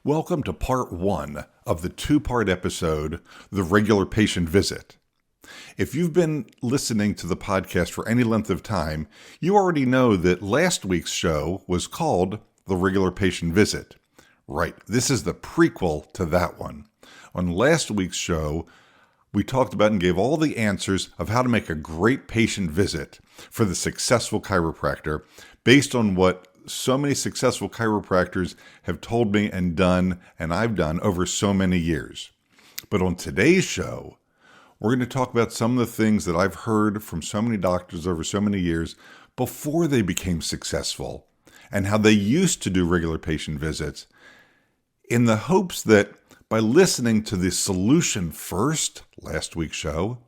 Welcome to part one of the two-part episode, The Regular Patient Visit. If you've been listening to the podcast for any length of time, you already know that last week's show was called The Regular Patient Visit. Right, this is the prequel to that one. On last week's show, we talked about and gave all the answers of how to make a great patient visit for the successful chiropractor based on what so many successful chiropractors have told me and done, and I've done over so many years. But on today's show, we're going to talk about some of the things that I've heard from so many doctors over so many years before they became successful and how they used to do regular patient visits in the hopes that by listening to the solution first, last week's show,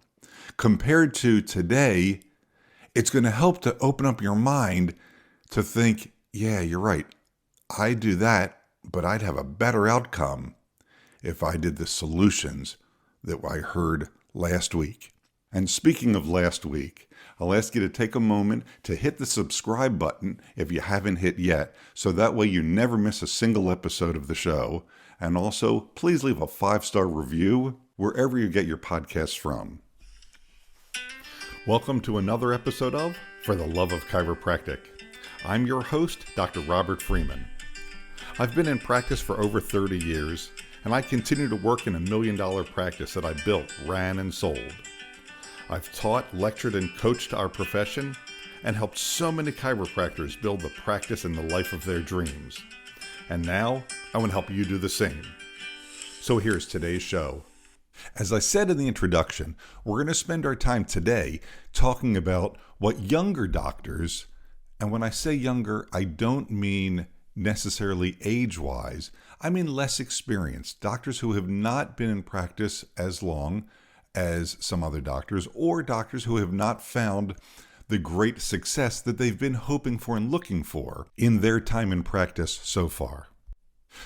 compared to today, it's going to help to open up your mind to think, yeah, you're right. I do that, but I'd have a better outcome if I did the solutions that I heard last week. And speaking of last week, I'll ask you to take a moment to hit the subscribe button if you haven't hit yet, so that way you never miss a single episode of the show. And also, please leave a 5-star review wherever you get your podcasts from. Welcome to another episode of For the Love of Chiropractic. I'm your host, Dr. Robert Freeman. I've been in practice for over 30 years, and I continue to work in a $1 million practice that I built, ran, and sold. I've taught, lectured, and coached our profession, and helped so many chiropractors build the practice and the life of their dreams. And now, I want to help you do the same. So here's today's show. As I said in the introduction, we're going to spend our time today talking about what younger doctors, and when I say younger, I don't mean necessarily age-wise. I mean less experienced. Doctors who have not been in practice as long as some other doctors, or doctors who have not found the great success that they've been hoping for and looking for in their time in practice so far.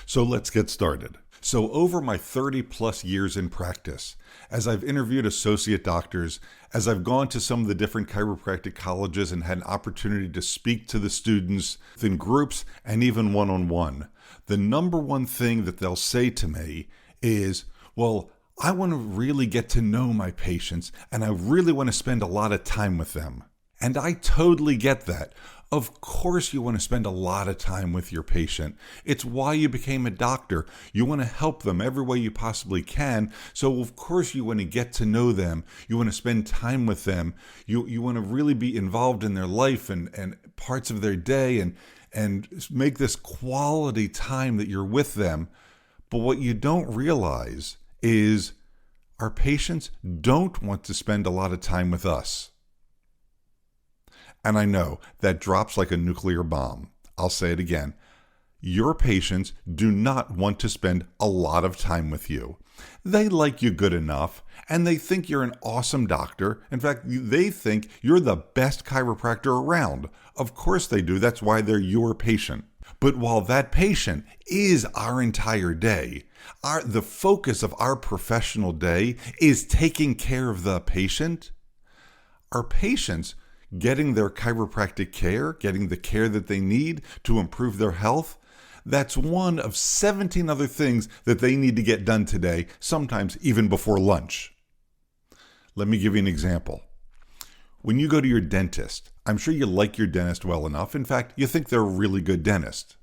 So let's get started. So over my 30 plus years in practice, as I've interviewed associate doctors, as I've gone to some of the different chiropractic colleges and had an opportunity to speak to the students in groups and even one-on-one, the number one thing that they'll say to me is, well, I want to really get to know my patients and I really want to spend a lot of time with them. And I totally get that. Of course you want to spend a lot of time with your patient. It's why you became a doctor. You want to help them every way you possibly can. So of course you want to get to know them. You want to spend time with them. You want to really be involved in their life and parts of their day and make this quality time that you're with them. But what you don't realize is our patients don't want to spend a lot of time with us. And I know that drops like a nuclear bomb. I'll say it again. Your patients do not want to spend a lot of time with you. They like you good enough, and they think you're an awesome doctor. In fact, they think you're the best chiropractor around. Of course they do. That's why they're your patient. But while that patient is our entire day, the focus of our professional day is taking care of the patient, our patients getting their chiropractic care, getting the care that they need to improve their health, that's one of 17 other things that they need to get done today, sometimes even before lunch. Let me give you an example. When you go to your dentist, I'm sure you like your dentist well enough. In fact, you think they're a really good dentist.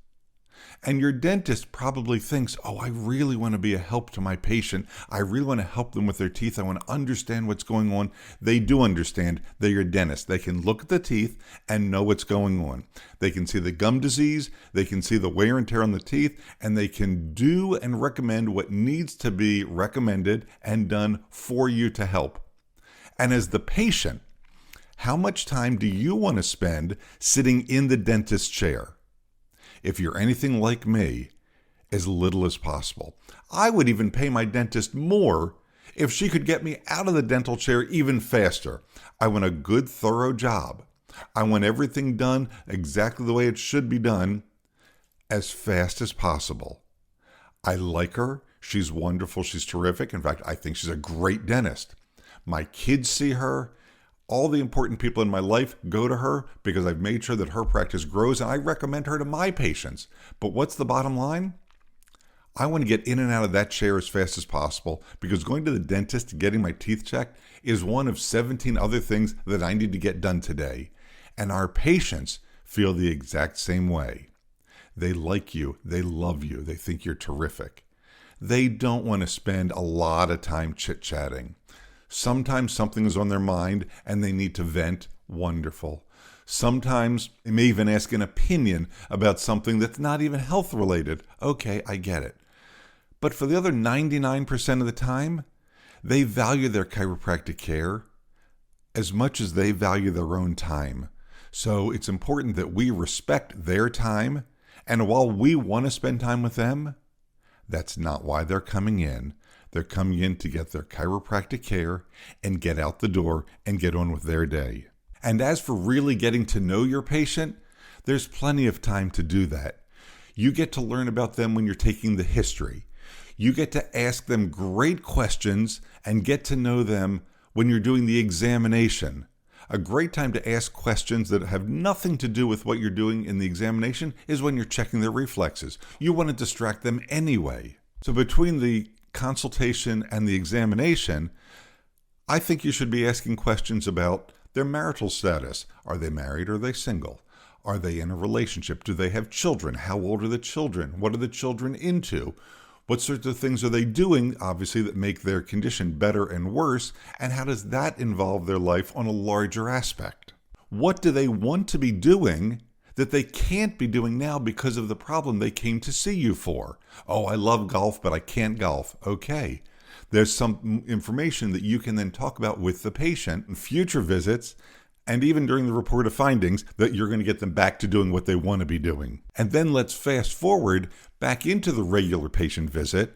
And your dentist probably thinks, oh, I really want to be a help to my patient. I really want to help them with their teeth. I want to understand what's going on. They do understand. They're your dentist. They can look at the teeth and know what's going on. They can see the gum disease. They can see the wear and tear on the teeth. And they can do and recommend what needs to be recommended and done for you to help. And as the patient, how much time do you want to spend sitting in the dentist chair? If you're anything like me, as little as possible. I would even pay my dentist more if she could get me out of the dental chair even faster. I want a good, thorough job. I want everything done exactly the way it should be done as fast as possible. I like her. She's wonderful. She's terrific. In fact, I think she's a great dentist. My kids see her. All the important people in my life go to her because I've made sure that her practice grows, and I recommend her to my patients. But what's the bottom line? I want to get in and out of that chair as fast as possible because going to the dentist and getting my teeth checked is one of 17 other things that I need to get done today. And our patients feel the exact same way. They like you, they love you, they think you're terrific. They don't want to spend a lot of time chit-chatting. Sometimes something is on their mind and they need to vent. Wonderful. Sometimes they may even ask an opinion about something that's not even health related. Okay, I get it. But for the other 99% of the time, they value their chiropractic care as much as they value their own time. So it's important that we respect their time. And while we want to spend time with them, that's not why they're coming in. They're coming in to get their chiropractic care and get out the door and get on with their day. And as for really getting to know your patient, there's plenty of time to do that. You get to learn about them when you're taking the history. You get to ask them great questions and get to know them when you're doing the examination. A great time to ask questions that have nothing to do with what you're doing in the examination is when you're checking their reflexes. You want to distract them anyway. So between the consultation and the examination, I think you should be asking questions about their marital status. Are they married or are they single? Are they in a relationship? Do they have children? How old are the children? What are the children into? What sorts of things are they doing, obviously, that make their condition better and worse? And how does that involve their life on a larger aspect? What do they want to be doing that they can't be doing now because of the problem they came to see you for? Oh, I love golf, but I can't golf. Okay. There's some information that you can then talk about with the patient in future visits and even during the report of findings that you're going to get them back to doing what they want to be doing. And then let's fast forward back into the regular patient visit.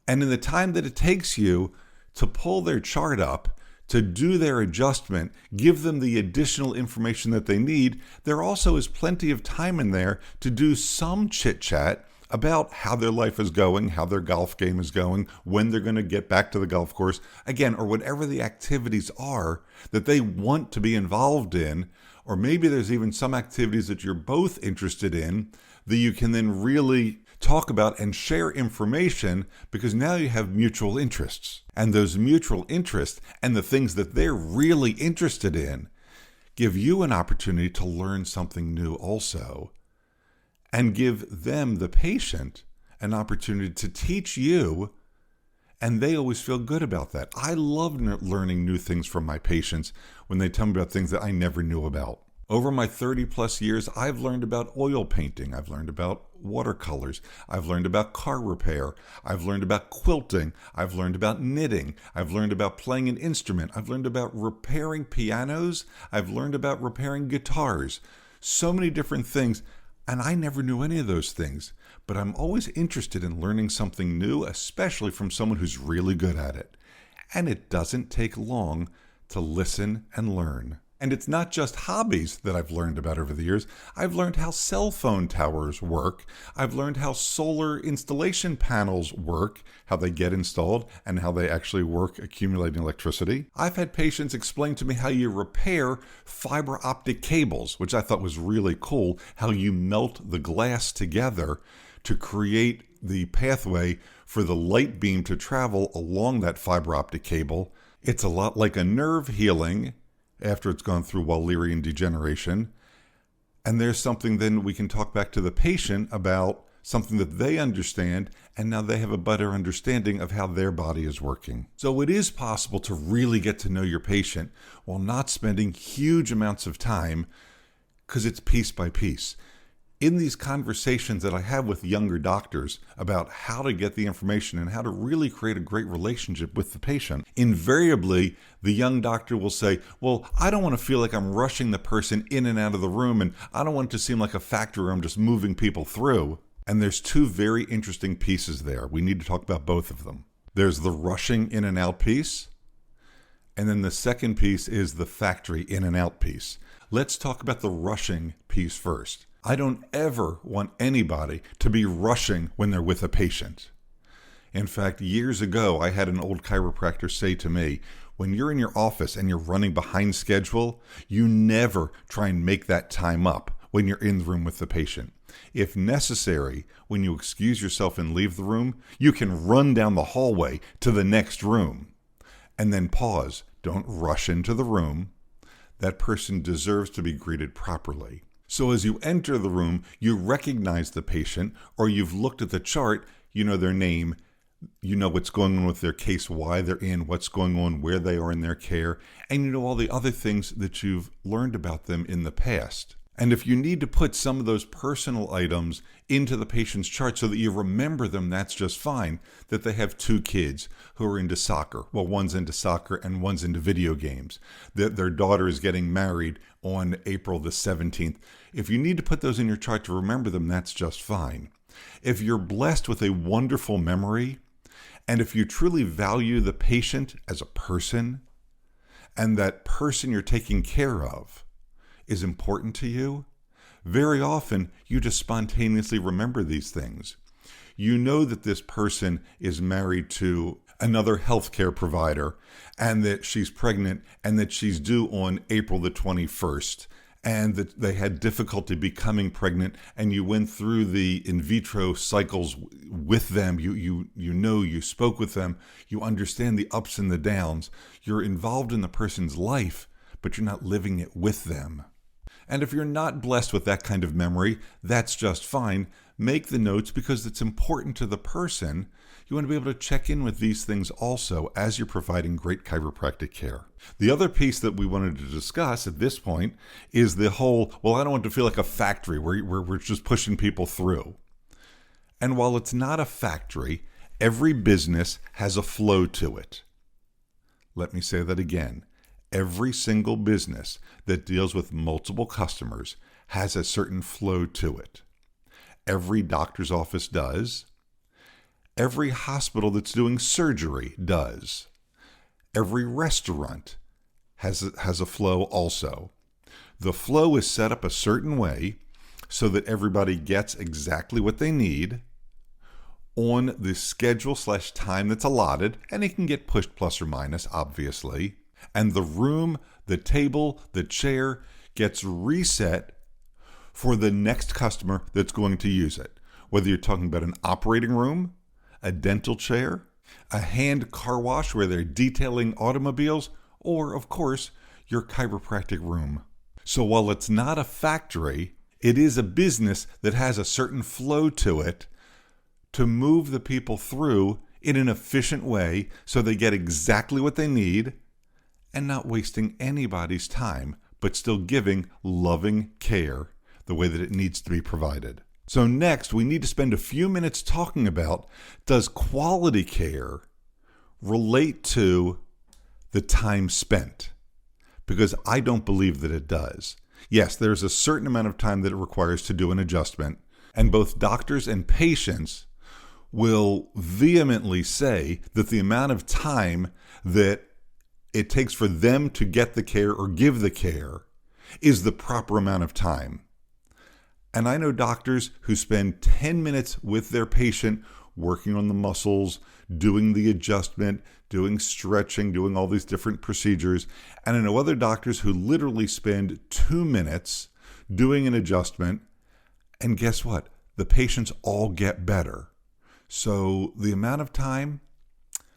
And in the time that it takes you to pull their chart up, to do their adjustment, give them the additional information that they need, there also is plenty of time in there to do some chit-chat about how their life is going, how their golf game is going, when they're going to get back to the golf course, again, or whatever the activities are that they want to be involved in, or maybe there's even some activities that you're both interested in that you can then really talk about and share information because now you have mutual interests. And those mutual interests and the things that they're really interested in give you an opportunity to learn something new also. And give them, the patient, an opportunity to teach you, and they always feel good about that. I love learning new things from my patients when they tell me about things that I never knew about. Over my 30 plus years, I've learned about oil painting. I've learned about watercolors. I've learned about car repair. I've learned about quilting. I've learned about knitting. I've learned about playing an instrument. I've learned about repairing pianos. I've learned about repairing guitars. So many different things. And I never knew any of those things, but I'm always interested in learning something new, especially from someone who's really good at it. And it doesn't take long to listen and learn. And it's not just hobbies that I've learned about over the years. I've learned how cell phone towers work. I've learned how solar installation panels work, how they get installed, and how they actually work accumulating electricity. I've had patients explain to me how you repair fiber optic cables, which I thought was really cool, how you melt the glass together to create the pathway for the light beam to travel along that fiber optic cable. It's a lot like a nerve healing after it's gone through Wallerian degeneration. And there's something then we can talk back to the patient about something that they understand, and now they have a better understanding of how their body is working. So it is possible to really get to know your patient while not spending huge amounts of time because it's piece by piece. In these conversations that I have with younger doctors about how to get the information and how to really create a great relationship with the patient, invariably the young doctor will say, well, I don't want to feel like I'm rushing the person in and out of the room, and I don't want it to seem like a factory where I'm just moving people through. And there's two very interesting pieces there. We need to talk about both of them. There's the rushing in and out piece, and then the second piece is the factory in and out piece. Let's talk about the rushing piece first. I don't ever want anybody to be rushing when they're with a patient. In fact, years ago, I had an old chiropractor say to me, when you're in your office and you're running behind schedule, you never try and make that time up when you're in the room with the patient. If necessary, when you excuse yourself and leave the room, you can run down the hallway to the next room. And then pause. Don't rush into the room. That person deserves to be greeted properly. So as you enter the room, you recognize the patient, or you've looked at the chart, you know their name, you know what's going on with their case, why they're in, what's going on, where they are in their care, and you know all the other things that you've learned about them in the past. And if you need to put some of those personal items into the patient's chart so that you remember them, that's just fine. That they have 2 kids who are into soccer. Well, one's into soccer and one's into video games. That their daughter is getting married on April the 17th. If you need to put those in your chart to remember them, that's just fine. If you're blessed with a wonderful memory, and if you truly value the patient as a person, and that person you're taking care of is important to you, very often you just spontaneously remember these things. You know that this person is married to another healthcare provider, and that she's pregnant, and that she's due on April the 21st, and that they had difficulty becoming pregnant, and you went through the in vitro cycles with them. You spoke with them, you understand the ups and the downs. You're involved in the person's life, but you're not living it with them. And if you're not blessed with that kind of memory, that's just fine. Make the notes because it's important to the person. You want to be able to check in with these things also as you're providing great chiropractic care. The other piece that we wanted to discuss at this point is the whole, well, I don't want to feel like a factory where we're just pushing people through. And while it's not a factory, every business has a flow to it. Let me say that again. Every single business that deals with multiple customers has a certain flow to it. Every doctor's office does. Every hospital that's doing surgery does. Every restaurant has a flow also. The flow is set up a certain way so that everybody gets exactly what they need on the schedule/time that's allotted, and it can get pushed plus or minus, obviously. And the room, the table, the chair gets reset for the next customer that's going to use it. Whether you're talking about an operating room, a dental chair, a hand car wash where they're detailing automobiles, or, of course, your chiropractic room. So while it's not a factory, it is a business that has a certain flow to it to move the people through in an efficient way so they get exactly what they need and not wasting anybody's time, but still giving loving care the way that it needs to be provided. So next, we need to spend a few minutes talking about, does quality care relate to the time spent? Because I don't believe that it does. Yes, there's a certain amount of time that it requires to do an adjustment, and both doctors and patients will vehemently say that the amount of time that it takes for them to get the care or give the care is the proper amount of time. And I know doctors who spend 10 minutes with their patient working on the muscles, doing the adjustment, doing stretching, doing all these different procedures. And I know other doctors who literally spend 2 minutes doing an adjustment. And guess what? The patients all get better. So the amount of time,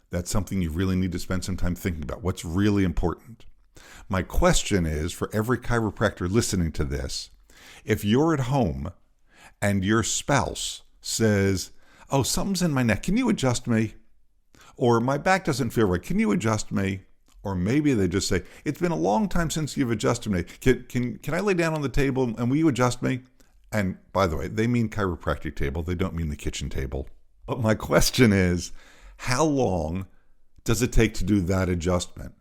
that's something you really need to spend some time thinking about. What's really important? My question is, for every chiropractor listening to this, if you're at home and your spouse says, oh, something's in my neck, can you adjust me? Or my back doesn't feel right, can you adjust me? Or maybe they just say, it's been a long time since you've adjusted me. Can I lay down on the table and will you adjust me? And by the way, they mean chiropractic table. They don't mean the kitchen table. But my question is, how long does it take to do that adjustment?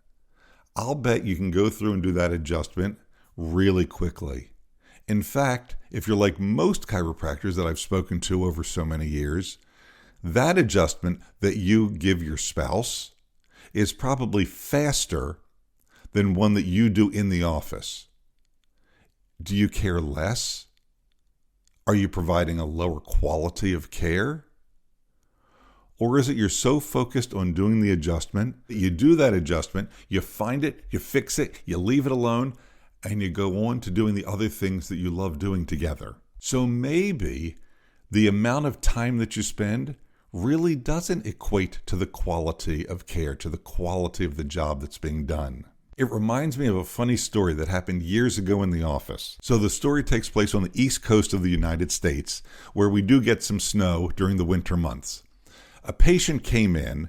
I'll bet you can go through and do that adjustment really quickly. In fact, if you're like most chiropractors that I've spoken to over so many years, that adjustment that you give your spouse is probably faster than one that you do in the office. Do you care less? Are you providing a lower quality of care? Or is it you're so focused on doing the adjustment that you do that adjustment, you find it, you fix it, you leave it alone, and you go on to doing the other things that you love doing together? So maybe the amount of time that you spend really doesn't equate to the quality of care, to the quality of the job that's being done. It reminds me of a funny story that happened years ago in the office. So the story takes place on the east coast of the United States, where we do get some snow during the winter months. A patient came in,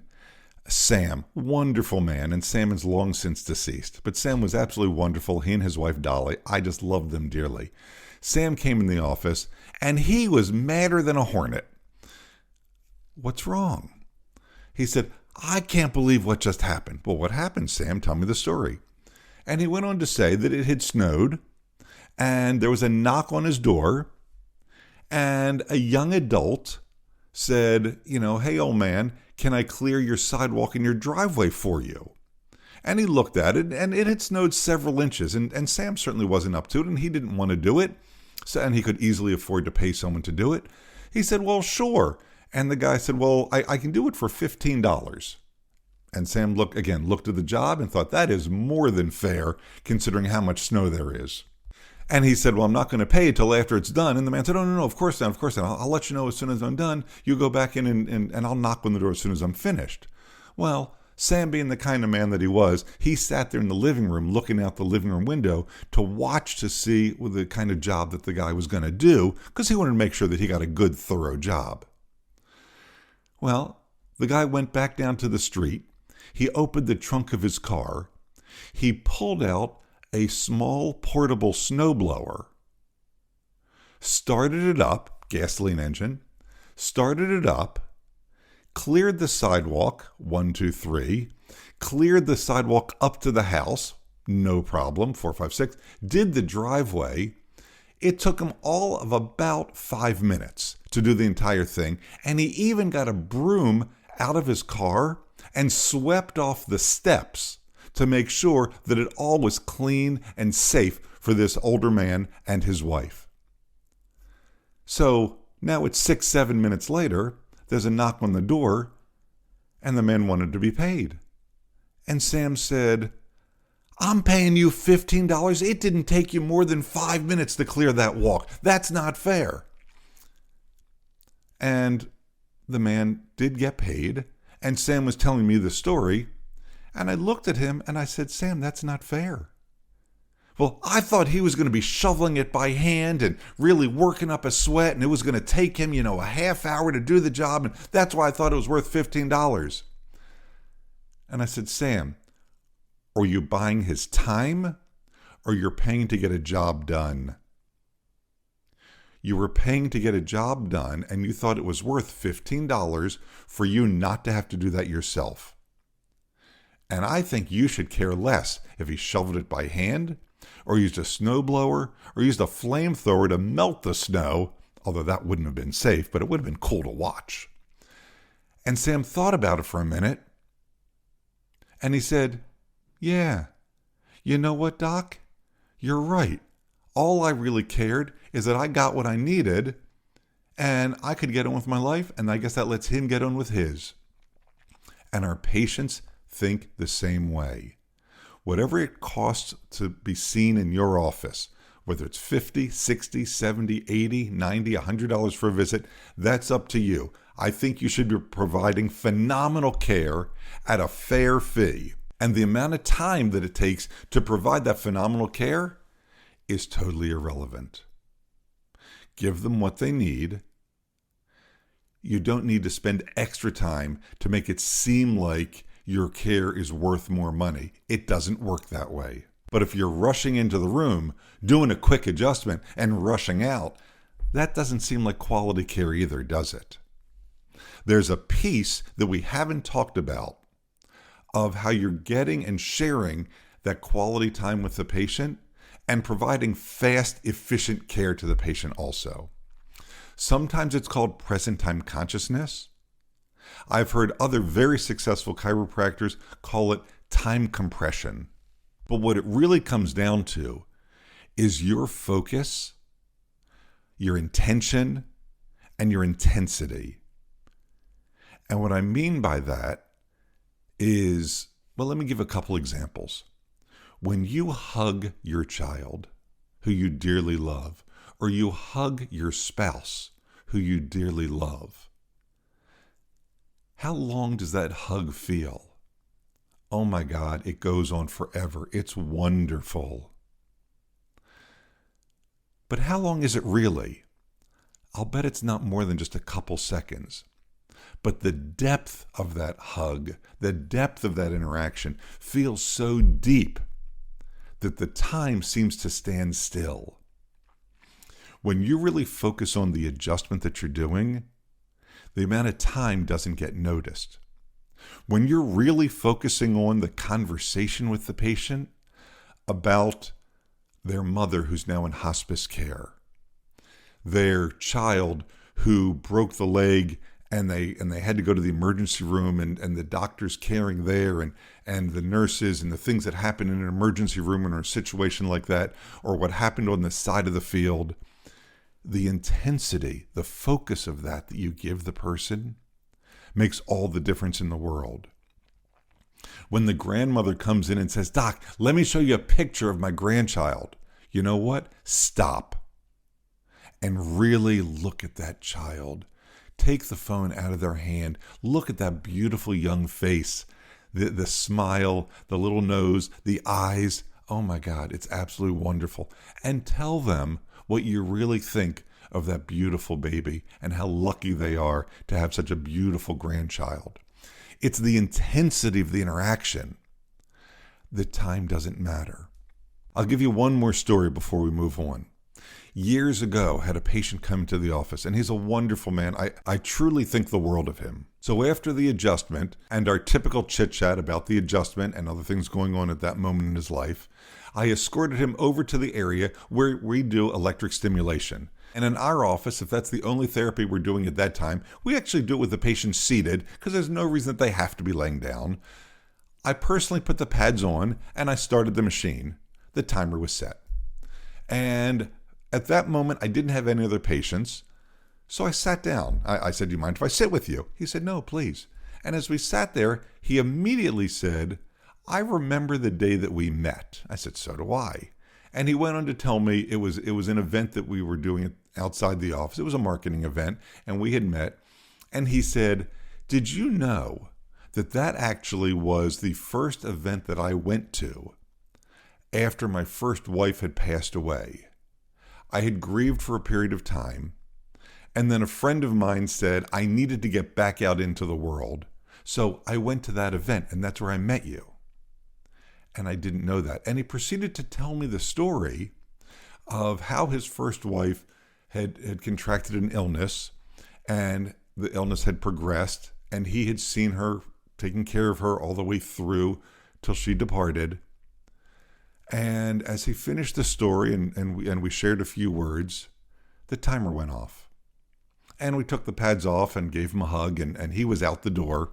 Sam, wonderful man, and Sam is long since deceased. But Sam was absolutely wonderful. He and his wife Dolly, I just loved them dearly. Sam came in the office, and he was madder than a hornet. What's wrong? He said, I can't believe what just happened. Well, what happened, Sam? Tell me the story. And he went on to say that it had snowed, and there was a knock on his door, and a young adult said, hey, old man, can I clear your sidewalk and your driveway for you? And he looked at it, and it had snowed several inches, and Sam certainly wasn't up to it, and he didn't want to do it, and he could easily afford to pay someone to do it. He said, well, sure. And the guy said, well, I can do it for $15. And Sam looked at the job and thought, that is more than fair, considering how much snow there is. And he said, well, I'm not going to pay it till after it's done. And the man said, oh, no, of course not. I'll let you know as soon as I'm done. You go back in and I'll knock on the door as soon as I'm finished. Well, Sam, being the kind of man that he was, he sat there in the living room looking out the living room window to watch to see the kind of job that the guy was going to do, because he wanted to make sure that he got a good, thorough job. Well, the guy went back down to the street. He opened the trunk of his car. He pulled out a small portable snowblower, started it up, gasoline engine, started it up, cleared the sidewalk, 1, 2, 3, cleared the sidewalk up to the house, no problem, 4, 5, 6, did the driveway. It took him all of about 5 minutes to do the entire thing, and he even got a broom out of his car and swept off the steps to make sure that it all was clean and safe for this older man and his wife. So now it's 6, 7 minutes later, there's a knock on the door, and the man wanted to be paid. And Sam said, I'm paying you $15. It didn't take you more than 5 minutes to clear that walk. That's not fair. And the man did get paid, and Sam was telling me the story, and I looked at him and I said, Sam, that's not fair. Well, I thought he was going to be shoveling it by hand and really working up a sweat, and it was going to take him, a half hour to do the job, and that's why I thought it was worth $15. And I said, Sam, are you buying his time, or you're paying to get a job done? You were paying to get a job done, and you thought it was worth $15 for you not to have to do that yourself. And I think you should care less if he shoveled it by hand, or used a snowblower, or used a flamethrower to melt the snow, although that wouldn't have been safe, but it would have been cool to watch. And Sam thought about it for a minute, and he said, yeah, you know what, Doc? You're right. All I really cared is that I got what I needed, and I could get on with my life, and I guess that lets him get on with his. And our patients think the same way. Whatever it costs to be seen in your office, whether it's $50, $60, $70, $80, $90, $100 for a visit, that's up to you. I think you should be providing phenomenal care at a fair fee. And the amount of time that it takes to provide that phenomenal care is totally irrelevant. Give them what they need. You don't need to spend extra time to make it seem like your care is worth more money. It doesn't work that way. But if you're rushing into the room, doing a quick adjustment, and rushing out, that doesn't seem like quality care either, does it? There's a piece that we haven't talked about of how you're getting and sharing that quality time with the patient and providing fast, efficient care to the patient also. Sometimes it's called present time consciousness. I've heard other very successful chiropractors call it time compression. But what it really comes down to is your focus, your intention, and your intensity. And what I mean by that is, well, let me give a couple examples. When you hug your child, who you dearly love, or you hug your spouse who you dearly love. How long does that hug feel? Oh my God, it goes on forever. It's wonderful. But how long is it really? I'll bet it's not more than just a couple seconds. But the depth of that hug, the depth of that interaction feels so deep that the time seems to stand still. When you really focus on the adjustment that you're doing, the amount of time doesn't get noticed. When you're really focusing on the conversation with the patient about their mother who's now in hospice care, their child who broke the leg and they had to go to the emergency room and the doctors caring there and the nurses and the things that happen in an emergency room in a situation like that, or what happened on the side of the field, the intensity, the focus of that you give the person makes all the difference in the world. When the grandmother comes in and says, "Doc, let me show you a picture of my grandchild," you know what? Stop and really look at that child. Take the phone out of their hand. Look at that beautiful young face, the smile, the little nose, the eyes. Oh my God, it's absolutely wonderful. And tell them what you really think of that beautiful baby and how lucky they are to have such a beautiful grandchild. It's the intensity of the interaction. The time doesn't matter. I'll give you one more story before we move on. Years ago, I had a patient come into the office, and he's a wonderful man. I truly think the world of him. So after the adjustment and our typical chit-chat about the adjustment and other things going on at that moment in his life, I escorted him over to the area where we do electric stimulation. And in our office, if that's the only therapy we're doing at that time, we actually do it with the patient seated because there's no reason that they have to be laying down. I personally put the pads on and I started the machine. The timer was set. And at that moment, I didn't have any other patients, so I sat down. I said, "Do you mind if I sit with you?" He said, "No, please." And as we sat there, he immediately said, "I remember the day that we met." I said, "So do I." And he went on to tell me it was an event that we were doing outside the office. It was a marketing event, and we had met. And he said, "Did you know that actually was the first event that I went to after my first wife had passed away? I had grieved for a period of time, and then a friend of mine said I needed to get back out into the world. So I went to that event, and that's where I met you." And I didn't know that. And he proceeded to tell me the story of how his first wife had contracted an illness, and the illness had progressed, and he had seen her, taking care of her all the way through till she departed. And as he finished the story and we shared a few words, the timer went off. And we took the pads off and gave him a hug, and he was out the door.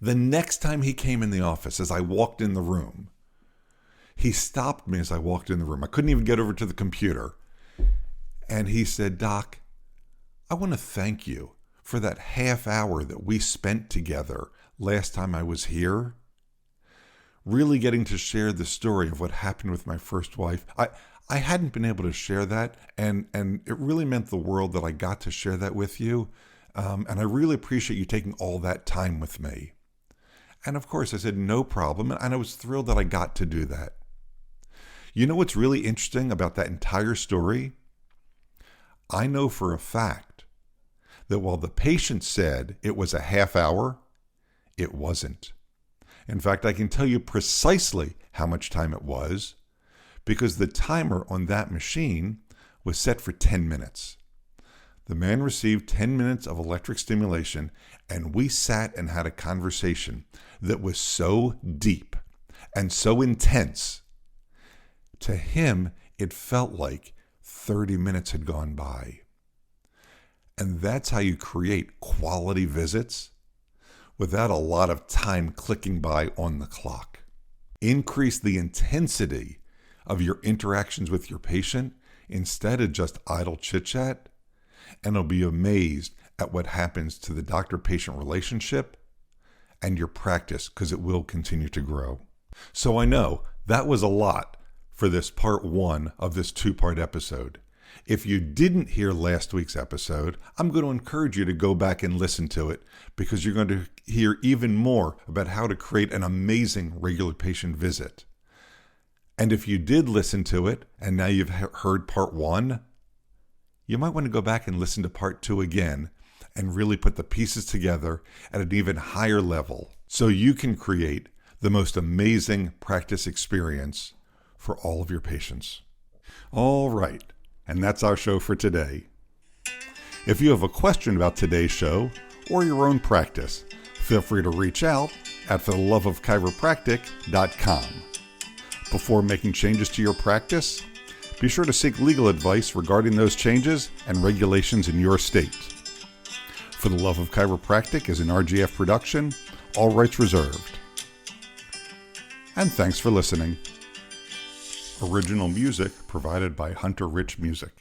The next time he came in the office, as I walked in the room, he stopped me as I walked in the room. I couldn't even get over to the computer. And he said, "Doc, I want to thank you for that half hour that we spent together last time I was here. Really getting to share the story of what happened with my first wife. I hadn't been able to share that, and it really meant the world that I got to share that with you. And I really appreciate you taking all that time with me." And of course, I said, "No problem." And I was thrilled that I got to do that. You know what's really interesting about that entire story? I know for a fact that while the patient said it was a half hour, it wasn't. In fact, I can tell you precisely how much time it was because the timer on that machine was set for 10 minutes. The man received 10 minutes of electric stimulation, and we sat and had a conversation that was so deep and so intense. To him, it felt like 30 minutes had gone by. And that's how you create quality visits without a lot of time clicking by on the clock. Increase the intensity of your interactions with your patient instead of just idle chit-chat, and you'll be amazed at what happens to the doctor-patient relationship and your practice, because it will continue to grow. So I know that was a lot for this part 1 of this 2-part episode. If you didn't hear last week's episode, I'm going to encourage you to go back and listen to it because you're going to hear even more about how to create an amazing regular patient visit. And if you did listen to it and now you've heard part 1, you might want to go back and listen to part 2 again and really put the pieces together at an even higher level so you can create the most amazing practice experience for all of your patients. All right, and that's our show for today. If you have a question about today's show or your own practice, feel free to reach out at fortheloveofchiropractic.com. Before making changes to your practice, be sure to seek legal advice regarding those changes and regulations in your state. For the Love of Chiropractic is an RGF production, all rights reserved. And thanks for listening. Original music provided by Hunter Rich Music.